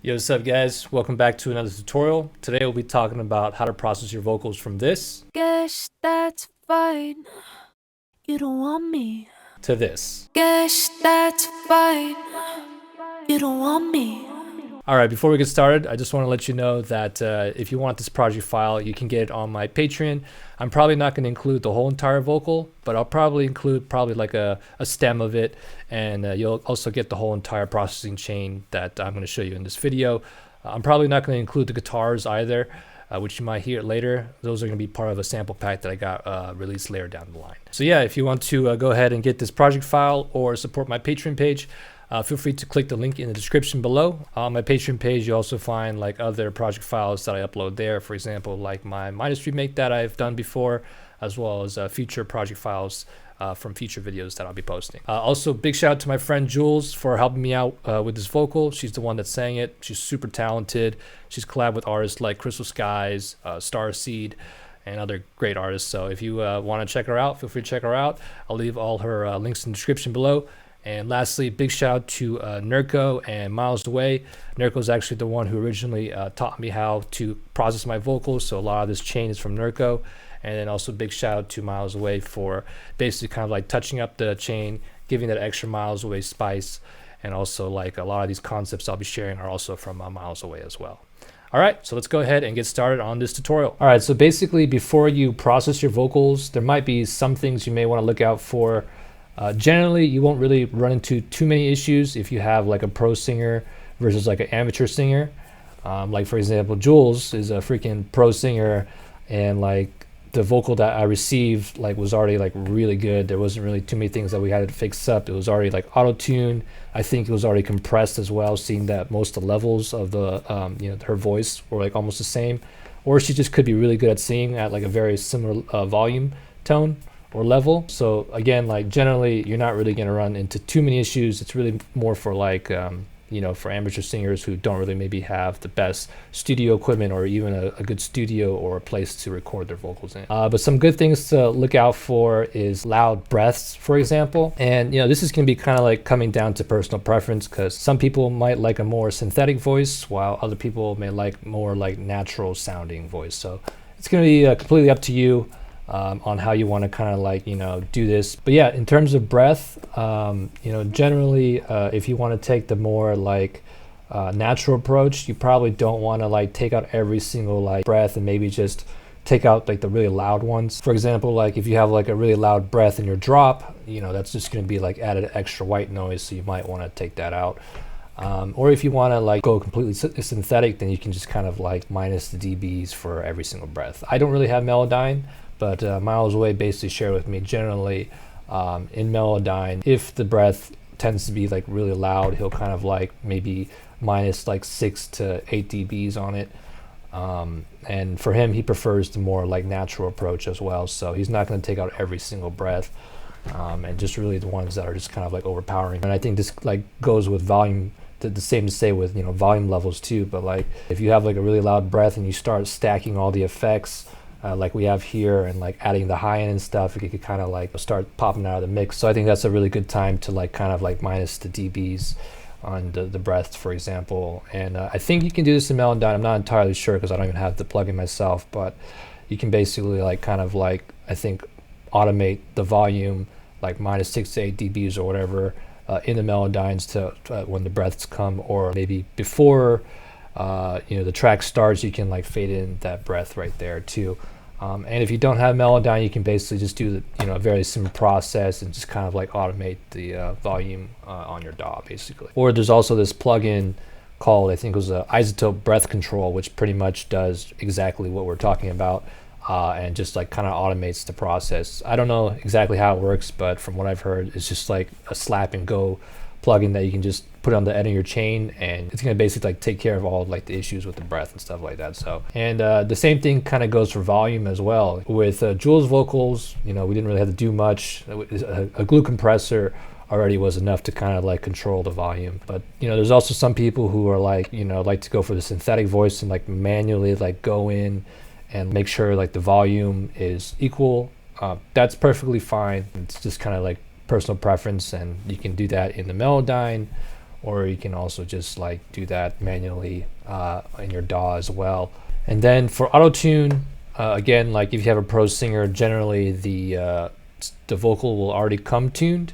Yo, what's up guys? Welcome back to another tutorial. Today we'll be talking about how to process your vocals from this Guess that's fine. You don't want me. to this. Guess that's fine. You don't want me. Alright, before we get started, I just want to let you know that if you want this project file, you can get it on my Patreon. I'm probably not going to include the whole entire vocal, but I'll probably include like a stem of it, and you'll also get the whole entire processing chain that I'm going to show you in this video. I'm probably not going to include the guitars either, which you might hear later. Those are going to be part of a sample pack that I got released later down the line. So yeah, if you want to go ahead and get this project file or support my Patreon page, feel free to click the link in the description below. On my Patreon page, you also find like other project files that I upload there. For example, like my Midas remake that I've done before, as well as future project files from future videos that I'll be posting. Also, big shout out to my friend Jules for helping me out with this vocal. She's the one that sang it. She's super talented. She's collabed with artists like Crystal Skies, Starseed, and other great artists. So if you want to check her out, feel free to check her out. I'll leave all her links in the description below. And lastly, big shout out to Nurko and Miles Away. Nurko is actually the one who originally taught me how to process my vocals, so a lot of this chain is from Nurko. And then also big shout out to Miles Away for basically kind of like touching up the chain, giving that extra Miles Away spice, and also like a lot of these concepts I'll be sharing are also from Miles Away as well. All right, so let's go ahead and get started on this tutorial. All right, so basically before you process your vocals, there might be some things you may want to look out for. Generally, you won't really run into too many issues if you have like a pro singer versus like an amateur singer. Like for example, Jules is a freaking pro singer, and like the vocal that I received like was already like really good. There wasn't really too many things that we had to fix up. It was already like auto-tuned. I think it was already compressed as well, seeing that most of the levels of the her voice were like almost the same, or she just could be really good at singing at like a very similar volume tone or level. So again, like generally you're not really going to run into too many issues. It's really more for like for amateur singers who don't really maybe have the best studio equipment or even a good studio or a place to record their vocals in. But some good things to look out for is loud breaths, for example. And this is going to be kind of like coming down to personal preference, because some people might like a more synthetic voice while other people may like more like natural sounding voice. So it's going to be completely up to you on how you want to kind of like do this. But yeah, in terms of breath, generally if you want to take the more like natural approach, you probably don't want to like take out every single like breath and maybe just take out like the really loud ones. For example, like if you have like a really loud breath in your drop, that's just going to be like added extra white noise, so you might want to take that out. Or if you want to like go completely synthetic, then you can just kind of like minus the dBs for every single breath. I don't really have Melodyne, but Miles Away basically shared with me generally in Melodyne, if the breath tends to be like really loud, he'll kind of like maybe minus like 6 to 8 dBs on it. And for him, he prefers the more like natural approach as well. So he's not going to take out every single breath, and just really the ones that are just kind of like overpowering. And I think this like goes with volume. The same to say with volume levels too. But like if you have like a really loud breath and you start stacking all the effects like we have here, and like adding the high end and stuff, it could kind of like start popping out of the mix. So I think that's a really good time to like kind of like minus the dBs on the breath, for example. And I think you can do this in Melodyne. I'm not entirely sure because I don't even have the plugin myself, but you can basically like kind of like, I think, automate the volume like minus 6 to 8 dBs or whatever in the Melodynes to when the breaths come, or maybe before the track starts, you can like fade in that breath right there too. And if you don't have Melodyne, you can basically just do the a very similar process and just kind of like automate the volume on your DAW basically. Or there's also this plugin called, I think it was Isotope Breath Control, which pretty much does exactly what we're talking about, and just like kind of automates the process. I don't know exactly how it works, but from what I've heard, it's just like a slap and go plugin that you can just put on the end of your chain, and it's going to basically like take care of all like the issues with the breath and stuff like that. So, and the same thing kind of goes for volume as well. With Jules vocals, we didn't really have to do much. A glue compressor already was enough to kind of like control the volume. But there's also some people who are like like to go for the synthetic voice and like manually like go in and make sure like the volume is equal. That's perfectly fine. It's just kind of like personal preference, and you can do that in the Melodyne or you can also just like do that manually in your DAW as well. And then for auto tune, again, like if you have a pro singer, generally the vocal will already come tuned.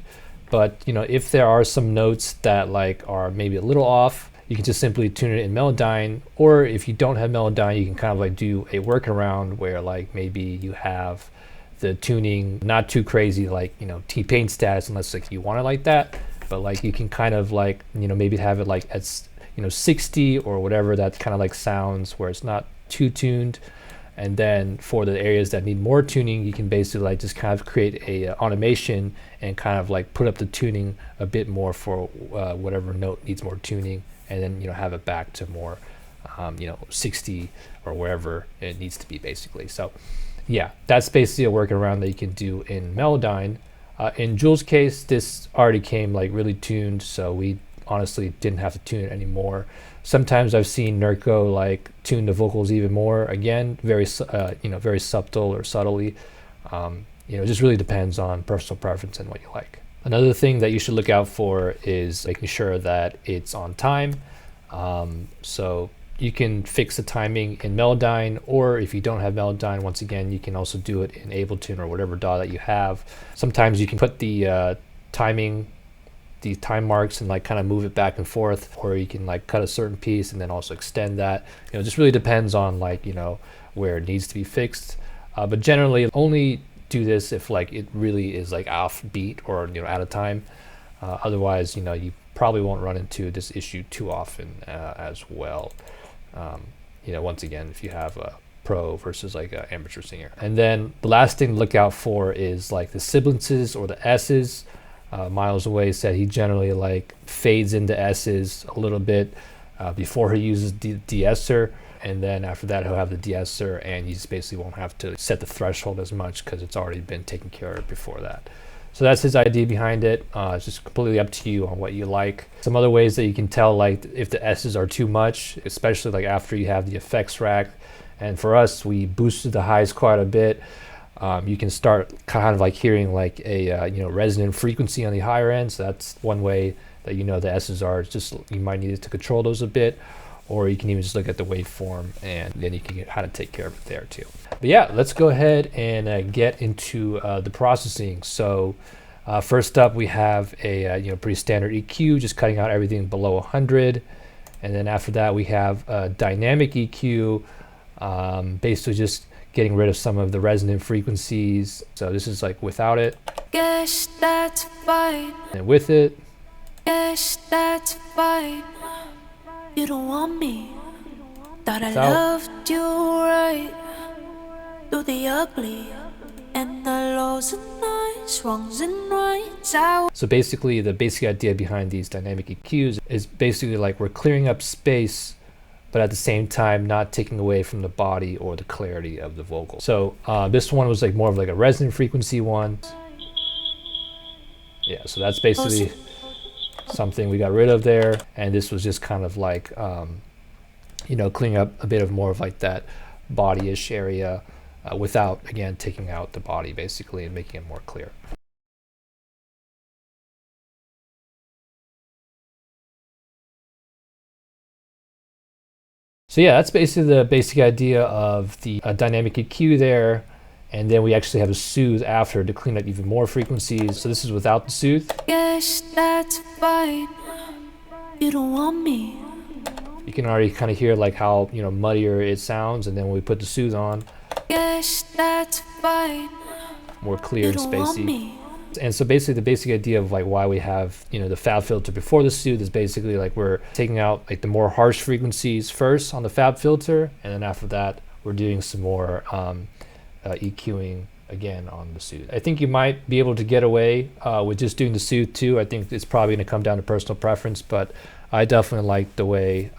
But you know, if there are some notes that like are maybe a little off, you can just simply tune it in Melodyne. Or if you don't have Melodyne, you can kind of like do a workaround where like maybe you have the tuning not too crazy, like, you know, T-Pain status, unless like you want it like that. But like you can kind of like, you know, maybe have it like at, you know, 60 or whatever that kind of like sounds where it's not too tuned. And then for the areas that need more tuning, you can basically like just kind of create a automation and kind of like put up the tuning a bit more for whatever note needs more tuning, and then, you know, have it back to more, you know, 60 or wherever it needs to be basically. So yeah, that's basically a workaround that you can do in Melodyne. In Jules' case, this already came like really tuned, so we honestly didn't have to tune it anymore. Sometimes I've seen Nurko like tune the vocals even more. Again, very you know, very subtle or subtly. You know, it just really depends on personal preference and what you like. Another thing that you should look out for is making sure that it's on time. So you can fix the timing in Melodyne, or if you don't have Melodyne, once again, you can also do it in Ableton or whatever DAW that you have. Sometimes you can put the timing, the time marks, and like kind of move it back and forth, or you can like cut a certain piece and then also extend that. You know, it just really depends on like, you know, where it needs to be fixed. But generally only do this if like it really is like off beat or, you know, out of time. Otherwise, you know, you probably won't run into this issue too often as well. You know, once again, if you have a pro versus like an amateur singer. And then the last thing to look out for is like the sibilances or the S's. Miles Away said he generally like fades into S's a little bit before he uses the de-esser, and then after that he'll have the de-esser, and you just basically won't have to set the threshold as much because it's already been taken care of before that. So that's his idea behind it. It's just completely up to you on what you like. Some other ways that you can tell like if the S's are too much, especially like after you have the effects rack. And for us, we boosted the highs quite a bit. You can start kind of like hearing like a you know, resonant frequency on the higher end. So that's one way that you know the S's are. It's just you might need to control those a bit, or you can even just look at the waveform and then you can get how to take care of it there too. But yeah, let's go ahead and get into the processing. So first up, we have a you know, pretty standard EQ, just cutting out everything below 100, and then after that we have a dynamic EQ, basically just getting rid of some of the resonant frequencies. So this is like without it. Guess that's fine. And with it. Guess that's fine. You don't want me. Thought I Without. loved you right. Do the ugly and the lows and highs, wrongs and rights. So basically the basic idea behind these dynamic EQs is basically like we're clearing up space, but at the same time not taking away from the body or the clarity of the vocal. So this one was like more of like a resonant frequency one. Yeah, so that's basically something we got rid of there. And this was just kind of like, you know, cleaning up a bit of more of like that body-ish area without, again, taking out the body basically and making it more clear. So yeah, that's basically the basic idea of the dynamic EQ there. And then we actually have a soothe after to clean up even more frequencies. So this is without the soothe. Guess that's fine. You don't want me. You can already kind of hear like how, you know, muddier it sounds. And then when we put the soothe on, Guess that's fine. more clear and You don't want spacey. me. And so basically the basic idea of like why we have, you know, the fab filter before the soothe is basically like we're taking out like the more harsh frequencies first on the fab filter, and then after that we're doing some more EQing again on the soothe. I think you might be able to get away with just doing the soothe too. I think it's probably going to come down to personal preference, but I definitely like the way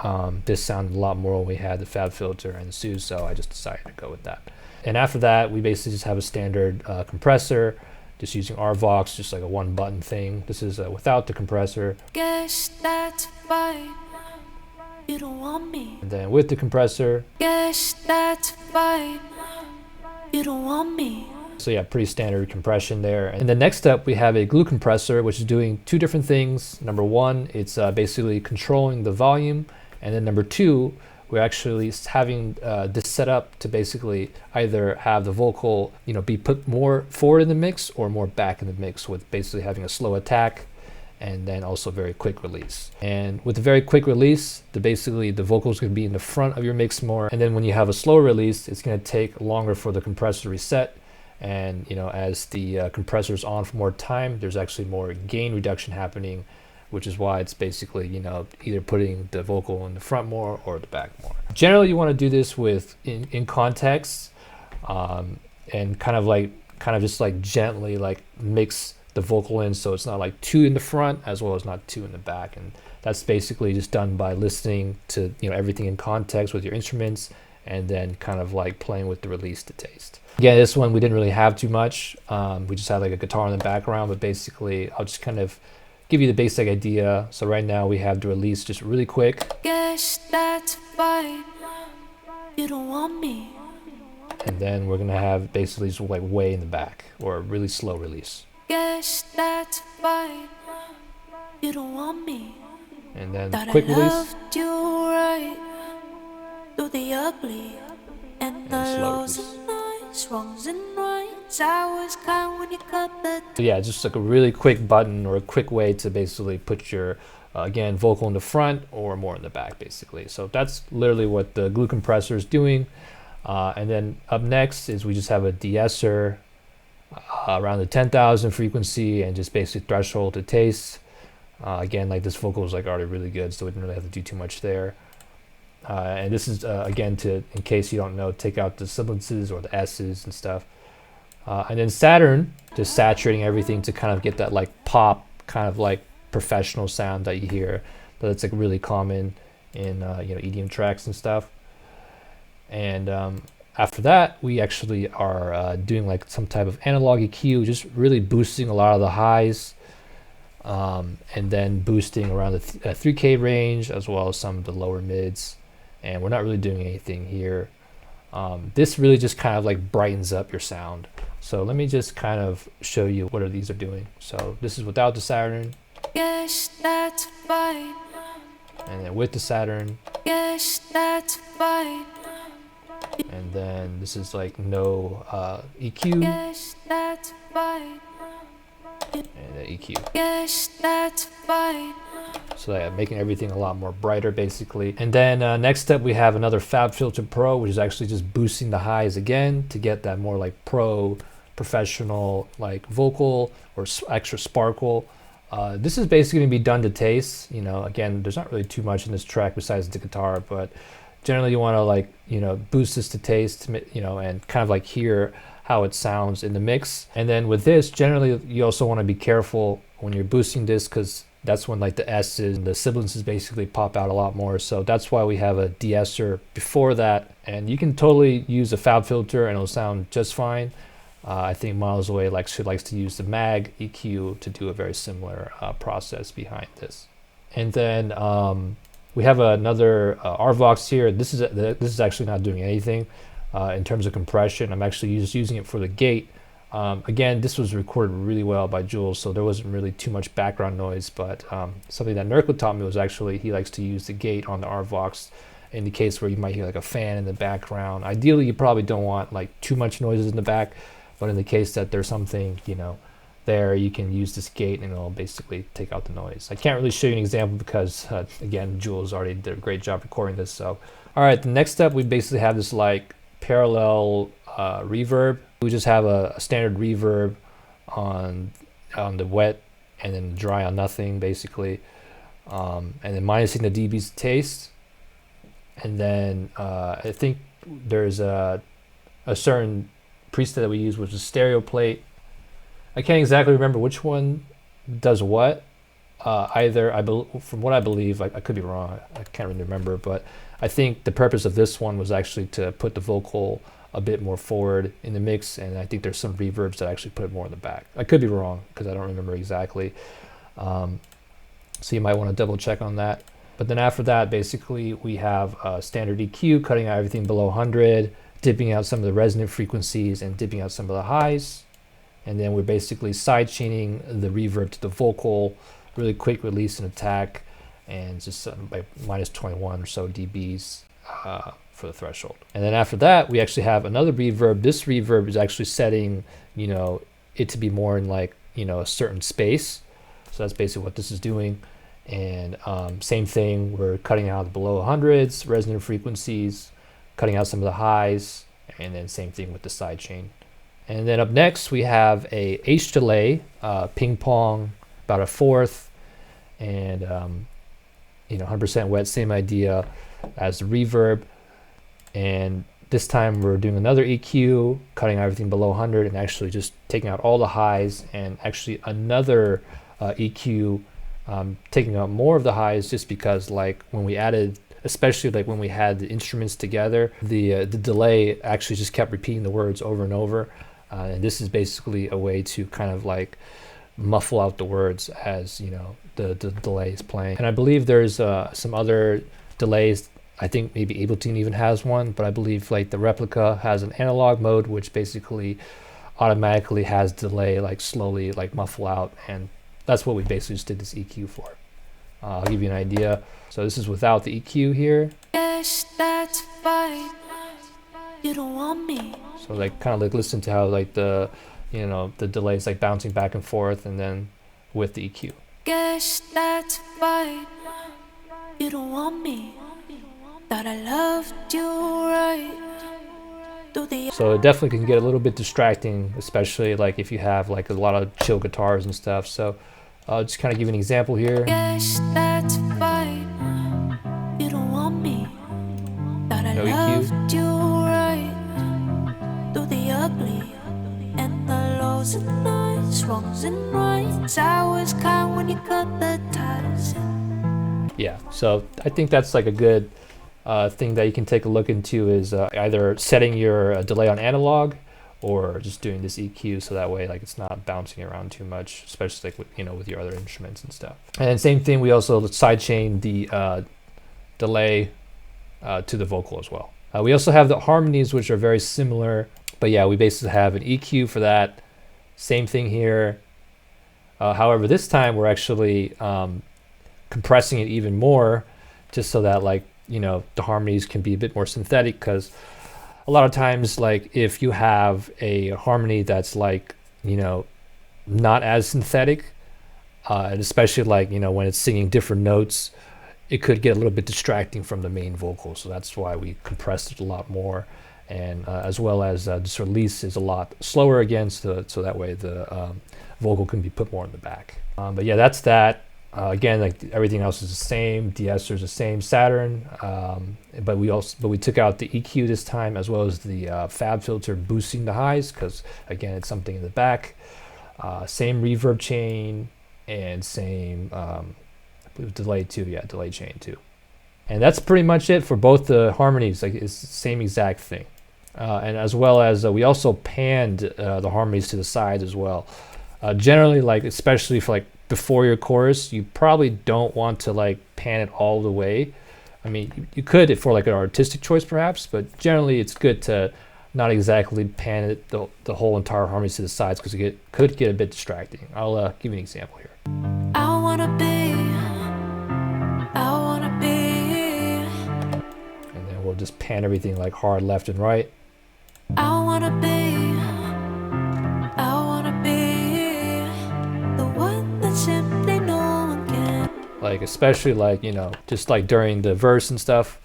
this sounded a lot more when we had the fab filter and the soothe, so I just decided to go with that. And after that, we basically just have a standard compressor, just using RVox, just like a one button thing. This is without the compressor. Guess that's fine. You don't want me. And then with the compressor. Guess that's fine. You don't want me. So yeah, pretty standard compression there. And the next step, we have a glue compressor, which is doing two different things. Number one, it's basically controlling the volume. And then number two, we're actually having this set up to basically either have the vocal, be put more forward in the mix or more back in the mix, with basically having a slow attack and then also very quick release. And with the very quick release, basically the vocals going to be in the front of your mix more. And then when you have a slow release, it's going to take longer for the compressor to reset. And as the compressor's on for more time, there's actually more gain reduction happening, which is why it's basically either putting the vocal in the front more or the back more. Generally, you want to do this with in context, and kind of just like gently like mix the vocal in, so it's not like too in the front as well as not too in the back. And that's basically just done by listening to everything in context with your instruments, and then kind of like playing with the release to taste. Again, this one we didn't really have too much. We just had like a guitar in the background, but basically I'll just kind of give you the basic idea. So right now we have the release just really quick. Guess that's fine. You don't want me. And then we're gonna have basically just like way in the back, or a really slow release. Guess that's fine. You don't want me. And then Thought quick I release. loved you right. Do the ugly and the slow lows release. and highs, wrongs and rights. I was kind when you cut the. So yeah, just like a really quick button or a quick way to basically put your again vocal in the front or more in the back, basically. So that's literally what the glue compressor is doing. And then up next is we just have a de-esser around the 10,000 frequency, and just basic threshold to taste. Again, like this vocal is like already really good, so we didn't really have to do too much there. And this is again to, in case you don't know, take out the sibilances or the S's and stuff. And then Saturn, just saturating everything to kind of get that like pop, kind of like professional sound that you hear. That's like really common in EDM tracks and stuff. And after that, we actually are doing like some type of analog EQ, just really boosting a lot of the highs, and then boosting around the 3K range as well as some of the lower mids. And we're not really doing anything here. This really just kind of like brightens up your sound. So let me just kind of show you what these are doing. So this is without the Saturn. Guess that's fine. And then with the Saturn. Guess that's fine. And then this is like no EQ. Guess that's fine. And the EQ. Guess that's fine. So yeah, making everything a lot more brighter basically. And then next up we have another FabFilter Pro, which is actually just boosting the highs again to get that more like professional like vocal or extra sparkle. This is basically going to be done to taste. Again, there's not really too much in this track besides the guitar, but generally you want to like boost this to taste, and kind of like hear how it sounds in the mix. And then with this, generally you also want to be careful when you're boosting this, because that's when like the S's and the sibilances basically pop out a lot more. So that's why we have a de-esser before that. And you can totally use a fab filter and it'll sound just fine. I think Miles Away likes to use the mag EQ to do a very similar process behind this. And then we have another RVox here. This is actually not doing anything in terms of compression. I'm actually just using it for the gate. Again, this was recorded really well by Jules, so there wasn't really too much background noise, but something that Nurko taught me was actually he likes to use the gate on the RVox in the case where you might hear like a fan in the background. Ideally, you probably don't want like too much noises in the back, but in the case that there's something, there, you can use this gate and it'll basically take out the noise. I can't really show you an example because, again, Jules already did a great job recording this. So, all right, the next step, we basically have this like parallel reverb. We just have a standard reverb on the wet and then dry on nothing, basically. And then minusing the dBs to taste. And then I think there's a certain preset that we use, which is stereo plate. I can't exactly remember which one does what. From what I believe, I could be wrong, I can't really remember, but I think the purpose of this one was actually to put the vocal a bit more forward in the mix, and I think there's some reverbs that actually put it more in the back. I could be wrong because I don't remember exactly. So you might want to double check on that. But then after that, basically we have standard EQ, cutting out everything below 100, dipping out some of the resonant frequencies and dipping out some of the highs. And then we're basically side chaining the reverb to the vocal, really quick release and attack, and just by minus 21 or so dBs for the threshold. And then after that, we actually have another reverb. This reverb is actually setting, you know, it to be more in like, you know, a certain space. So that's basically what this is doing. And same thing, we're cutting out the below 100s, resonant frequencies, cutting out some of the highs, and then same thing with the side chain. And then up next, we have a H delay, ping pong, about a fourth, and you know, 100% wet, same idea as the reverb. And this time we're doing another EQ, cutting everything below 100 and actually just taking out all the highs, and actually another EQ, taking out more of the highs, just because like when we added, especially like when we had the instruments together, the delay actually just kept repeating the words over and over. And this is basically a way to kind of like muffle out the words as, you know, the delay is playing. And I believe there's some other delays. I think maybe Ableton even has one, but I believe like the Replica has an analog mode, which basically automatically has delay like slowly like muffle out, and that's what we basically just did this EQ for. I'll give you an idea. So this is without the EQ here. Yes, that's fine. You don't want me. So like kind of like listen to how like the, you know, the delay is like bouncing back and forth, and then with the EQ. Guess that's fine. You don't want me. Thought I loved you right. So it definitely can get a little bit distracting, especially like if you have like a lot of chill guitars and stuff. So I'll just kind of give you an example here. Guess that's fine. You don't want me. Thought I No loved EQ. you right. Do the ugly and the lows and highs, wrongs and rights. I was kind when you cut the ties. Yeah, so I think that's like a good thing that you can take a look into, is either setting your delay on analog or just doing this EQ, so that way like it's not bouncing around too much, especially like with, you know, with your other instruments and stuff. And then same thing, we also sidechain the delay to the vocal as well. We also have the harmonies, which are very similar, but yeah, we basically have an EQ for that. Same thing here. However, this time we're actually compressing it even more, just so that like, you know, the harmonies can be a bit more synthetic, because a lot of times like if you have a harmony that's like, you know, not as synthetic, and especially like, you know, when it's singing different notes, it could get a little bit distracting from the main vocal. So that's why we compressed it a lot more, and as well as this release is a lot slower again, so that way the vocal can be put more in the back. But yeah, that's that. Again, like everything else is the same. De-esser is the same, Saturn, but we took out the EQ this time, as well as the fab filter boosting the highs, because again, it's something in the back. Same reverb chain and same I believe delay too. Yeah, delay chain too. And that's pretty much it for both the harmonies. Like it's the same exact thing. And as well as we also panned the harmonies to the sides as well. Generally, like especially for like before your chorus, you probably don't want to like pan it all the way. I mean, you could for like an artistic choice perhaps, but generally it's good to not exactly pan it the whole entire harmonies to the sides, because it could get a bit distracting. I'll give you an example here. I wanna be. And then we'll just pan everything like hard left and right. I wanna be the one that simply no one can. Like especially like, you know, just like during the verse and stuff,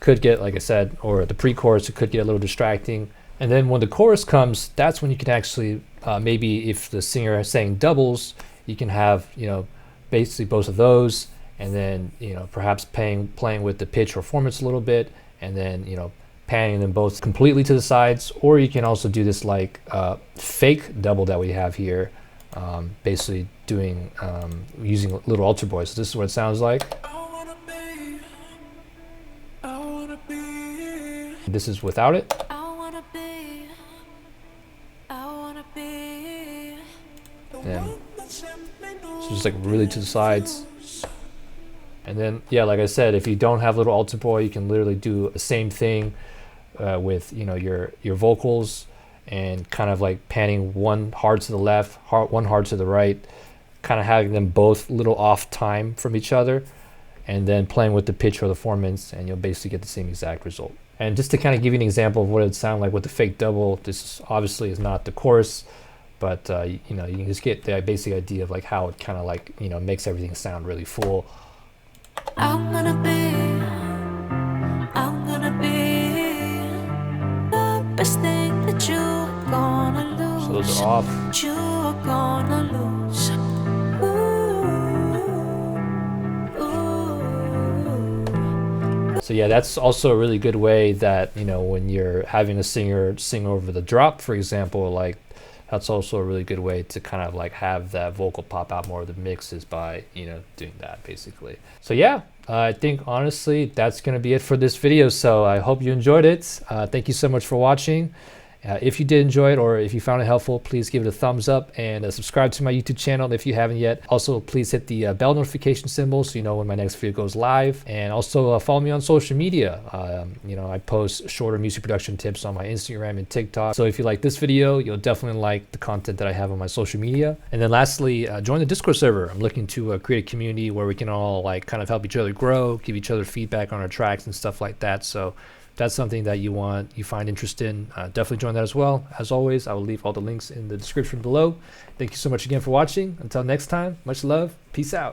could get, like I said, or the pre-chorus, it could get a little distracting. And then when the chorus comes, that's when you can actually maybe if the singer is saying doubles, you can have, you know, basically both of those, and then, you know, perhaps playing with the pitch or formants a little bit, and then, you know, panning them both completely to the sides. Or you can also do this like fake double that we have here, basically doing using little altar boys. So this is what it sounds like. This is without it. And so just like really to the sides. And then, yeah, like I said, if you don't have little altar boy, you can literally do the same thing with your vocals, and kind of like panning one hard to the left, one hard to the right, kind of having them both a little off time from each other, and then playing with the pitch or the formants, and you'll basically get the same exact result. And just to kind of give you an example of what it would sound like with the fake double, this obviously is not the chorus, but you can just get the basic idea of like how it kind of like makes everything sound really full. I'm gonna be the best thing that you're gonna lose. So those are off. You're gonna lose. So yeah, that's also a really good way that, when you're having a singer sing over the drop, for example, like that's also a really good way to kind of like have that vocal pop out more of the mixes by, doing that basically. So yeah, I think honestly, that's going to be it for this video. So I hope you enjoyed it. Thank you so much for watching. If you did enjoy it, or if you found it helpful, please give it a thumbs up and subscribe to my YouTube channel if you haven't yet. Also, please hit the bell notification symbol so you know when my next video goes live. And also follow me on social media. I post shorter music production tips on my Instagram and TikTok. So if you like this video, you'll definitely like the content that I have on my social media. And then lastly, join the Discord server. I'm looking to create a community where we can all like kind of help each other grow, give each other feedback on our tracks and stuff like that. So that's something that you find interest in, definitely join that as well. As always, I will leave all the links in the description below. Thank you so much again for watching. Until next time, much love. Peace out.